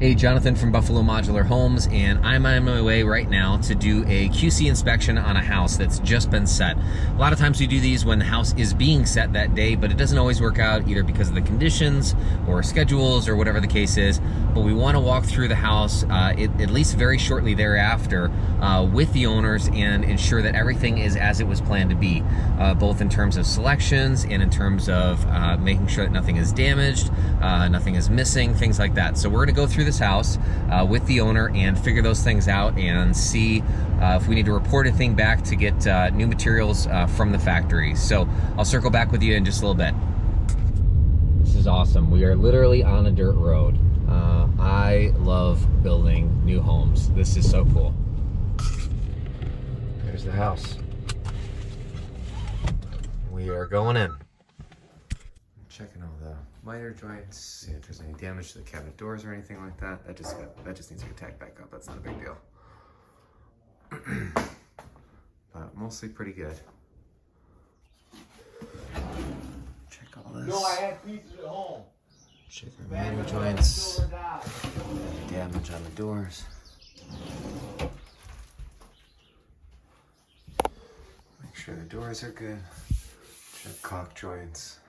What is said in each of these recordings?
Hey, Jonathan from Buffalo Modular Homes, and I'm on my way right now to do a QC inspection on a house that's just been set. A lot of times we do these when the house is being set that day, but it doesn't always work out either because of the conditions or schedules or whatever the case is. But we want to walk through the house at least very shortly thereafter with the owners and ensure that everything is as it was planned to be, both in terms of selections and in terms of making sure that nothing is damaged, nothing is missing, things like that. So we're going to go through this house with the owner and figure those things out and see if we need to report a thing back to get new materials from the factory. So I'll circle back with you in just a little bit. This is awesome. We are literally on a dirt road. I love building new homes. This is so cool. There's the house. We are going in. Checking all the miter joints, see if there's any damage to the cabinet doors or anything like that. That just needs to get tacked back up. That's not a big deal. But mostly pretty good. Check all this. No, I had pieces at home. Check the miter joints. Any damage on the doors. Make sure the doors are good. Check caulk joints.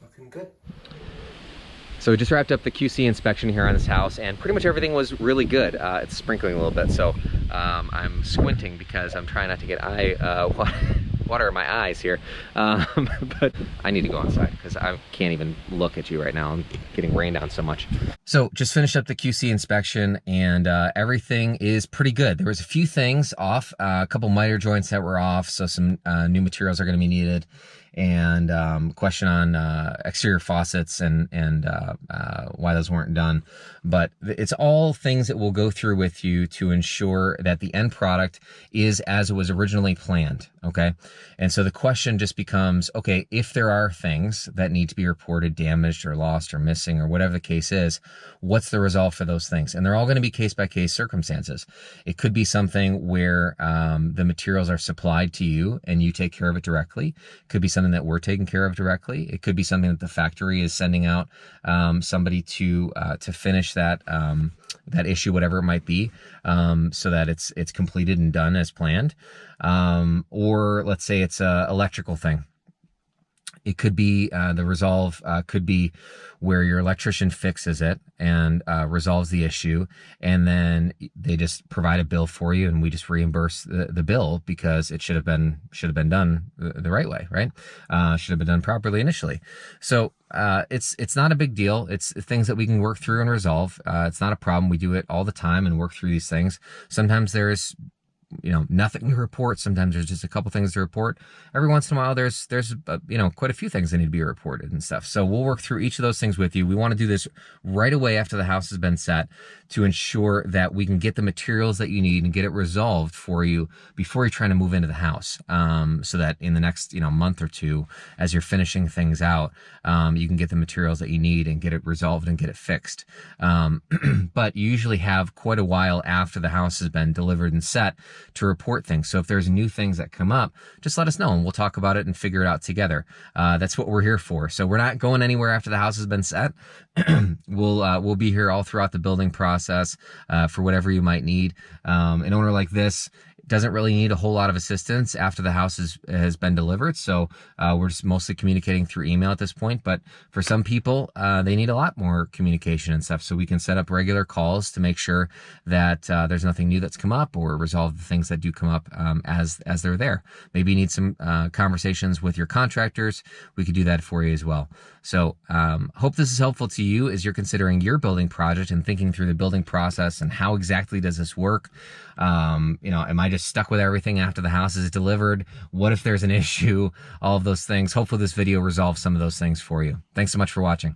Looking good. So we just wrapped up the QC inspection here on this house, and pretty much everything was really good. It's sprinkling a little bit, so I'm squinting because I'm trying not to get water in my eyes here. But I need to go outside because I can't even look at you right now. I'm getting rained on so much. So just finished up the QC inspection, and everything is pretty good. There was a few things off, a couple miter joints that were off, so some new materials are going to be needed. And question on exterior faucets and why those weren't done. But it's all things that we'll go through with you to ensure that the end product is as it was originally planned, okay? And so the question just becomes, okay, if there are things that need to be reported damaged or lost or missing or whatever the case is, what's the resolve for those things? And they're all going to be case-by-case circumstances. It could be something where the materials are supplied to you and you take care of it directly. It could be something that we're taking care of directly. It could be something that the factory is sending out somebody to finish that that issue, whatever it might be, so that it's completed and done as planned. Or let's say it's a electrical thing. It could be the resolve could be where your electrician fixes it and resolves the issue, and then they just provide a bill for you, and we just reimburse the bill because it should have been done the right way, right? Should have been done properly initially. So it's not a big deal. It's things that we can work through and resolve. It's not a problem. We do it all the time and work through these things. Sometimes there's nothing to report. Sometimes there's just a couple things to report. Every once in a while, there's quite a few things that need to be reported and stuff. So we'll work through each of those things with you. We want to do this right away after the house has been set to ensure that we can get the materials that you need and get it resolved for you before you're trying to move into the house. So that in the next, month or two, as you're finishing things out, you can get the materials that you need and get it resolved and get it fixed. But you usually have quite a while after the house has been delivered and set to report things. So if there's new things that come up, just let us know and we'll talk about it and figure it out together. That's what we're here for. So we're not going anywhere after the house has been set. We'll be here all throughout the building process for whatever you might need. An owner like this doesn't really need a whole lot of assistance after the house has been delivered. So we're just mostly communicating through email at this point. But for some people, they need a lot more communication and stuff. So we can set up regular calls to make sure that there's nothing new that's come up, or resolve the things that do come up as they're there. Maybe you need some conversations with your contractors. We could do that for you as well. So hope this is helpful to you as you're considering your building project and thinking through the building process and how exactly does this work. Am I just stuck with everything after the house is delivered? What if there's an issue? All of those things. Hopefully this video resolves some of those things for you. Thanks so much for watching.